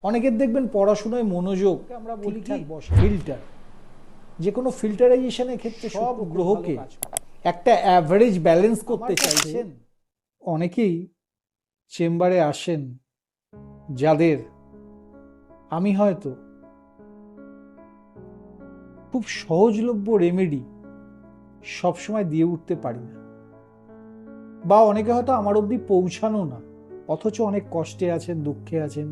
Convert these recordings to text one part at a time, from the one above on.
অনেকের দেখবেন পড়াশোনায় মনোযোগ আমরা বলি কি ফিল্টার, যে কোনো ফিল্টারাইজেশনের ক্ষেত্রে সব গ্রহকে একটা অ্যাভারেজ ব্যালেন্স করতে চাইছেন। অনেকেই চেম্বারে আসেন যাদের আমি হয়তো খুব সহজলভ্য রেমেডি সবসময় দিয়ে উঠতে পারি না, বা অনেকে হয়তো আমার অবধি পৌঁছানো না, অথচ অনেক কষ্টে আছেন, দুঃখে আছেন,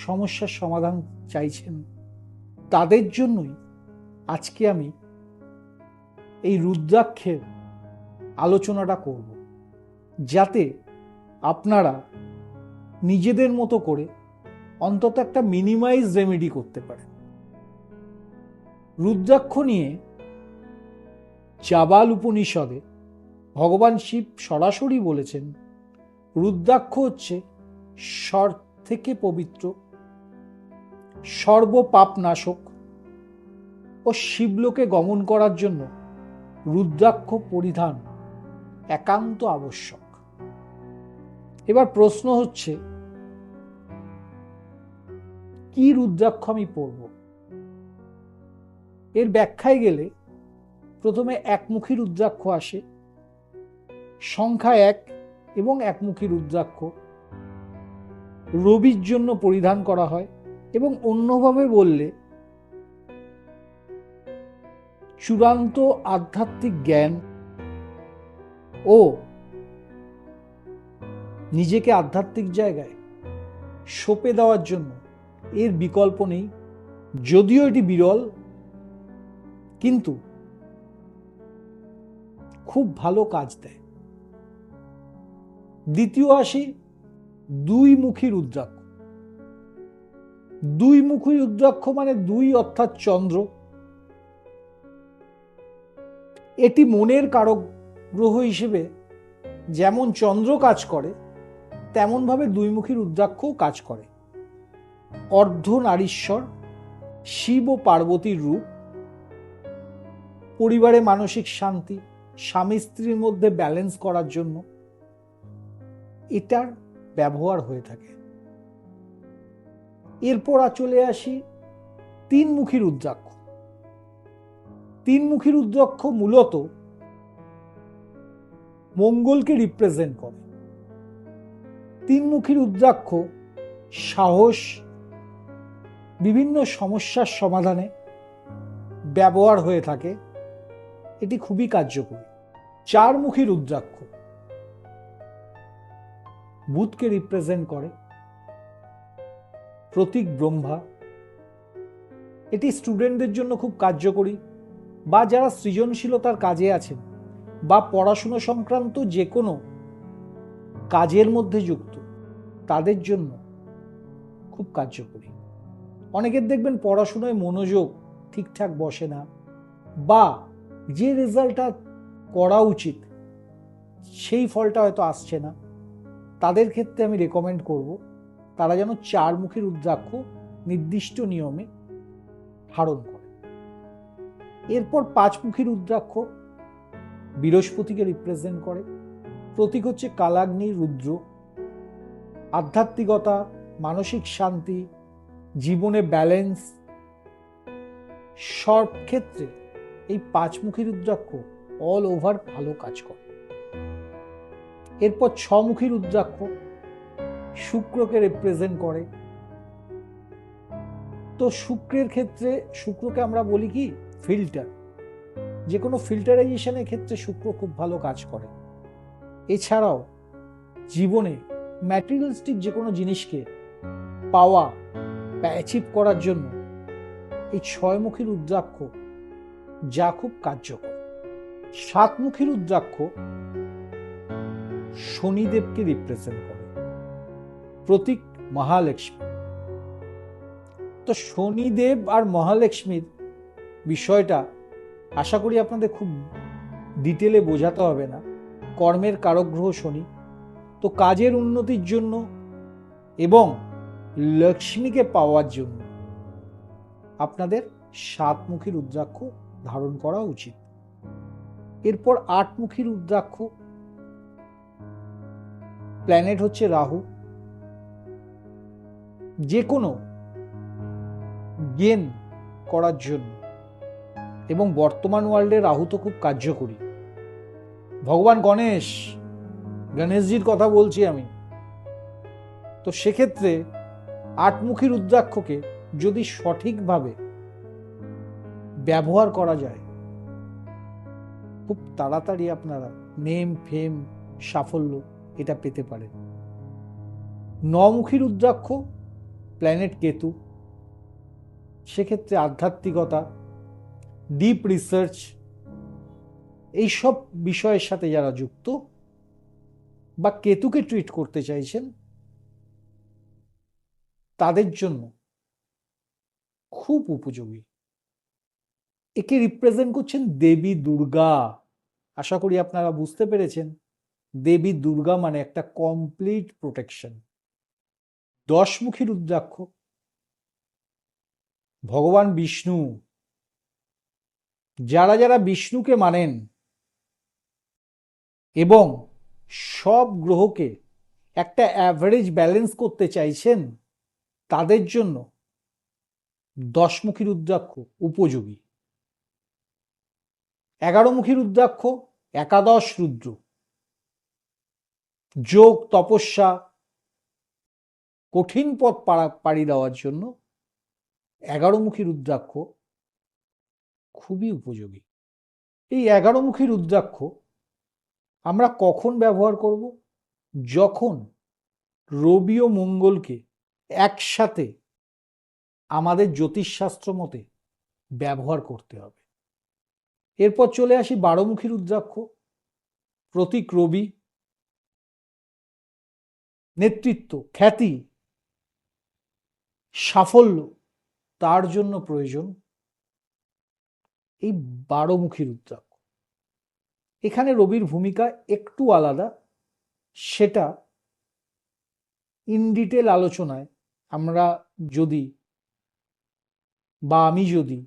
সমস্যার সমাধান চাইছেন। তাদের জন্যই আজকে আমি এই রুদ্রাক্ষের আলোচনাটা করব, যাতে আপনারা নিজেদের মতো করে অন্তত একটা মিনিমাইজ রেমেডি করতে পারেন। রুদ্রাক্ষ নিয়ে চাবাল উপনিষদে ভগবান শিব সরাসরি বলেছেন, রুদ্রাক্ষ হচ্ছে স্বর থেকে পবিত্র, সর্বপাপ নাশক ও শিবলোকে গমন করার জন্য রুদ্রাক্ষ পরিধান একান্ত আবশ্যক। এবার প্রশ্ন হচ্ছে, কি রুদ্রাক্ষ আমি পরব? এর ব্যাখ্যায় গেলে প্রথমে একমুখী রুদ্রাক্ষ আসে। সংখ্যা 1 এবং একমুখী রুদ্রাক্ষ রবির জন্য পরিধান করা হয়, এবং অন্যভাবে বললে চূড়ান্ত আধ্যাত্মিক জ্ঞান ও নিজেকে আধ্যাত্মিক জায়গায় সঁপে দেওয়ার জন্য এর বিকল্প নেই। যদিও এটি বিরল, কিন্তু খুব ভালো কাজ দেয়। দ্বিতীয় আসি দুই মুখী রুদ্রাক্ষ। দুই মুখী রুদ্রাক্ষ মানে দুই অর্থাৎ চন্দ্র। এটি মনের কারক গ্রহ হিসেবে যেমন চন্দ্র কাজ করে, তেমনভাবে দুইমুখী রুদ্রাক্ষও কাজ করে। অর্ধনারীশ্বর শিব ও পার্বতীর রূপ, পরিবারে মানসিক শান্তি, স্বামী স্ত্রীর মধ্যে ব্যালেন্স করার জন্য এটার ব্যবহার হয়ে থাকে। এরপর চলে আসি তিনমুখী রুদ্রাক্ষ। তিনমুখী রুদ্রাক্ষ মূলত মঙ্গলকে রিপ্রেজেন্ট করে। তিনমুখী রুদ্রাক্ষ সাহস, বিভিন্ন সমস্যার সমাধানে ব্যবহার হয়ে থাকে। এটি খুবই কার্যকরী। চারমুখী রুদ্রাক্ষ বুধকে রিপ্রেজেন্ট করে, প্রতীক ব্রহ্মা। এটি স্টুডেন্টদের জন্য খুব কার্যকরী, বা যারা সৃজনশীলতার কাজে আছেন বা পড়াশুনো সংক্রান্ত যে কোনো কাজের মধ্যে যুক্ত, তাদের জন্য খুব কার্যকরী। অনেকের দেখবেন পড়াশোনায় মনোযোগ ঠিকঠাক বসে না, বা যে রেজাল্টটা করা উচিত সেই ফলটা হয়তো আসছে না। তাদের ক্ষেত্রে আমি রেকমেন্ড করব তারা যেন চারমুখী রুদ্রাক্ষ নির্দিষ্ট নিয়মে ধারণ করে। এরপর পাঁচমুখী রুদ্রাক্ষ বৃহস্পতিকে রিপ্রেজেন্ট করে। প্রতীক হচ্ছে কালাগ্নি রুদ্র। আধ্যাত্মিকতা, মানসিক শান্তি, জীবনে ব্যালেন্স, সব ক্ষেত্রে এই পাঁচমুখী রুদ্রাক্ষ অল ওভার ভালো কাজ করে। এরপর ছমুখী রুদ্রাক্ষ শুক্রকে রিপ্রেজেন্ট করে। তো শুক্রের ক্ষেত্রে শুক্রকে আমরা বলি কি ফিল্টার, যে কোনো ফিল্টারাইজেশনের ক্ষেত্রে শুক্র খুব ভালো কাজ করে। এছাড়াও জীবনে ম্যাটেরিয়ালিস্টিক যে কোনো জিনিসকে পাওয়া বা অ্যাচিভ করার জন্য এই ছয়মুখী রুদ্রাক্ষ যা খুব কার্যকর। সাতমুখী রুদ্রাক্ষ শনিদেবকে রিপ্রেজেন্ট করে, প্রতীক মহালক্ষ্মী। তো শনিদেব আর মহালক্ষ্মীর বিষয়টা আশা করি আপনাদের খুব ডিটেলে বোঝাতে হবে না। কর্মের কারক গ্রহ শনি, তো কাজের উন্নতির জন্য এবং লক্ষ্মীকে পাওয়ার জন্য আপনাদের সাতমুখী রুদ্রাক্ষ ধারণ করা উচিত। এরপর আটমুখী রুদ্রাক্ষ প্ল্যানেট হচ্ছে রাহু। যে কোনো গেন করার জন্য, এবং বর্তমান ওয়ার্ল্ডে রাহু তো খুব কার্যকরী। ভগবান গণেশজির কথা বলছি আমি। তো সেক্ষেত্রে আটমুখী রুদ্রাক্ষকে যদি সঠিকভাবে ব্যবহার করা যায়, খুব তাড়াতাড়ি আপনারা নেম ফেম সাফল্য এটা পেতে পারেন। নমুখী রুদ্রাক্ষ প্ল্যানেট কেতু, সেক্ষেত্রে আধ্যাত্মিকতা, ডিপ রিসার্চ, এইসব বিষয়ের সাথে যারা যুক্ত বা কেতুকে ট্রিট করতে চাইছেন, তাদের জন্য খুব উপযোগী। একে রিপ্রেজেন্ট করছেন দেবী দুর্গা। আশা করি আপনারা বুঝতে পেরেছেন, দেবী দুর্গা মানে একটা কমপ্লিট প্রোটেকশন। দশমুখী রুদ্রাক্ষ ভগবান বিষ্ণু। যারা যারা বিষ্ণুকে মানেন এবং সব গ্রহকে একটা অ্যাভারেজ ব্যালেন্স করতে চাইছেন, তাদের জন্য দশমুখী রুদ্রাক্ষ উপযোগী। 11মুখী রুদ্রাক্ষ একাদশ রুদ্র, যোগ, তপস্যা, কঠিন পথ পাড়ি দেওয়ার জন্য 11মুখী রুদ্রাক্ষ খুবই উপযোগী। এই 11মুখী রুদ্রাক্ষ আমরা কখন ব্যবহার করব? যখন রবি ও মঙ্গলকে একসাথে আমাদের জ্যোতিষশাস্ত্র মতে ব্যবহার করতে হবে। এরপর চলে আসি 12মুখী রুদ্রাক্ষ। প্রতীক রবি, নেতৃত্ব, খ্যাতি, সাফল্য তার জন্য প্রয়োজন এই 12মুখী রুদ্রাক্ষ। এখানে রবির ভূমিকা একটু আলাদা, সেটা ইন ডিটেল আলোচনায় আমরা যদি বা আমি যদি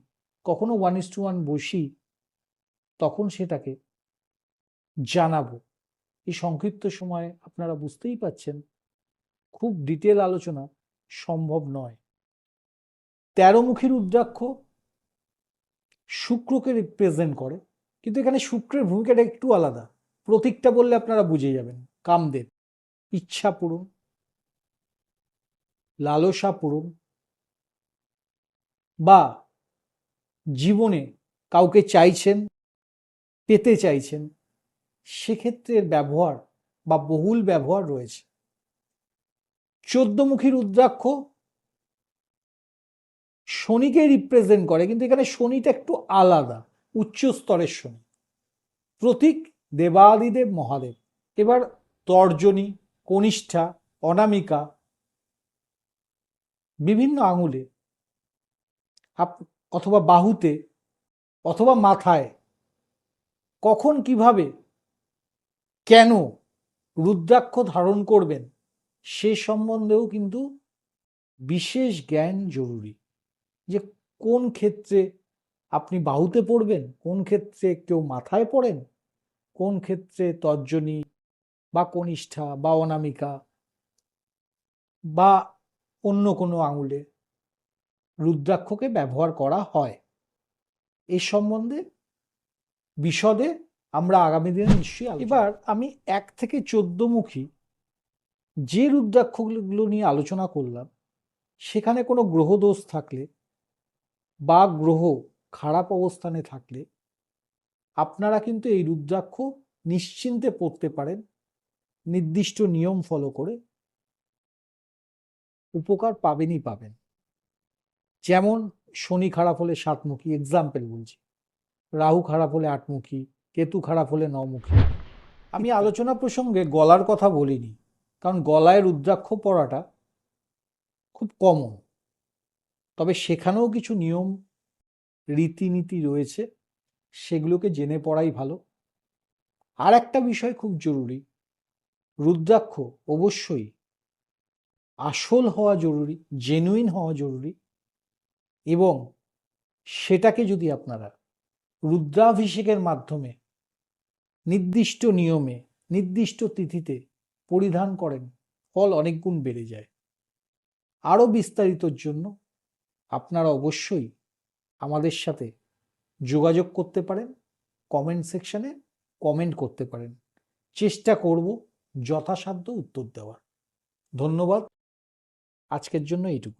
কখনো 1:1 বসি, তখন সেটাকে জানাবো। এই সংক্ষিপ্ত সময়ে আপনারা বুঝতেই পাচ্ছেন খুব ডিটেল আলোচনা সম্ভব নয়। 13মুখী রুদ্রাক্ষ শুক্রকে রিপ্রেজেন্ট করে, কিন্তু এখানে শুক্রের ভূমিকাটা একটু আলাদা। প্রতীকটা বললে আপনারা বুঝে যাবেন। কামদেব, ইচ্ছা পূরণ, লালসা পূরণ, বা জীবনে কাউকে চাইছেন, পেতে চাইছেন, সেক্ষেত্রে ব্যবহার বা বহুল ব্যবহার রয়েছে। 14মুখী রুদ্রাক্ষ শনিকে রিপ্রেজেন্ট করে, কিন্তু এখানে শনিটা একটু আলাদা, উচ্চ স্তরের শনি। প্রতীক দেবাদিদেব মহাদেব। এবার তর্জনী, কনিষ্ঠা, অনামিকা, বিভিন্ন আঙুলে অথবা বাহুতে অথবা মাথায় কখন কিভাবে কেন রুদ্রাক্ষ ধারণ করবেন, সে সম্বন্ধেও কিন্তু বিশেষ জ্ঞান জরুরি। যে কোন ক্ষেত্রে আপনি বাহুতে পড়বেন, কোন ক্ষেত্রে কেউ মাথায় পড়েন, কোন ক্ষেত্রে তর্জনী বা কনিষ্ঠা বা অনামিকা বা অন্য কোনো আঙুলে রুদ্রাক্ষকে ব্যবহার করা হয়, এই সম্বন্ধে বিশদে আমরা আগামী দিনে নিশ্চয়ই। এবার আমি 1 থেকে 14মুখী যে রুদ্রাক্ষগুলো নিয়ে আলোচনা করলাম, সেখানে কোনো গ্রহদোষ থাকলে বা গ্রহ খারাপ অবস্থানে থাকলে আপনারা কিন্তু এই রুদ্রাক্ষ নিশ্চিন্তে পড়তে পারেন। নির্দিষ্ট নিয়ম ফলো করে উপকার পাবেনই পাবেন। যেমন শনি খারাপ হলে 7মুখী, এক্সাম্পল বলছি, রাহু খারাপ হলে 8মুখী, কেতু খারাপ হলে 9মুখী। আমি আলোচনা প্রসঙ্গে গলার কথা বলিনি, কারণ গলায় রুদ্রাক্ষ পরাটা খুব কমন, তবে সেখানেও কিছু নিয়ম রীতিনীতি রয়েছে, সেগুলোকে জেনে পড়াই ভালো। আর একটা বিষয় খুব জরুরি, রুদ্রাক্ষ অবশ্যই আসল হওয়া জরুরি, জেনুইন হওয়া জরুরি, এবং সেটাকে যদি আপনারা রুদ্রাভিষেকের মাধ্যমে নির্দিষ্ট নিয়মে নির্দিষ্ট তিথিতে পরিধান করেন, ফল অনেক গুণ বেড়ে যায়। আরও বিস্তারিতর জন্য আপনারা অবশ্যই আমাদের সাথে যোগাযোগ করতে পারেন, কমেন্ট সেকশনে কমেন্ট করতে পারেন। চেষ্টা করব যথাসাধ্য উত্তর দেওয়ার। ধন্যবাদ, আজকের জন্য এইটুকু।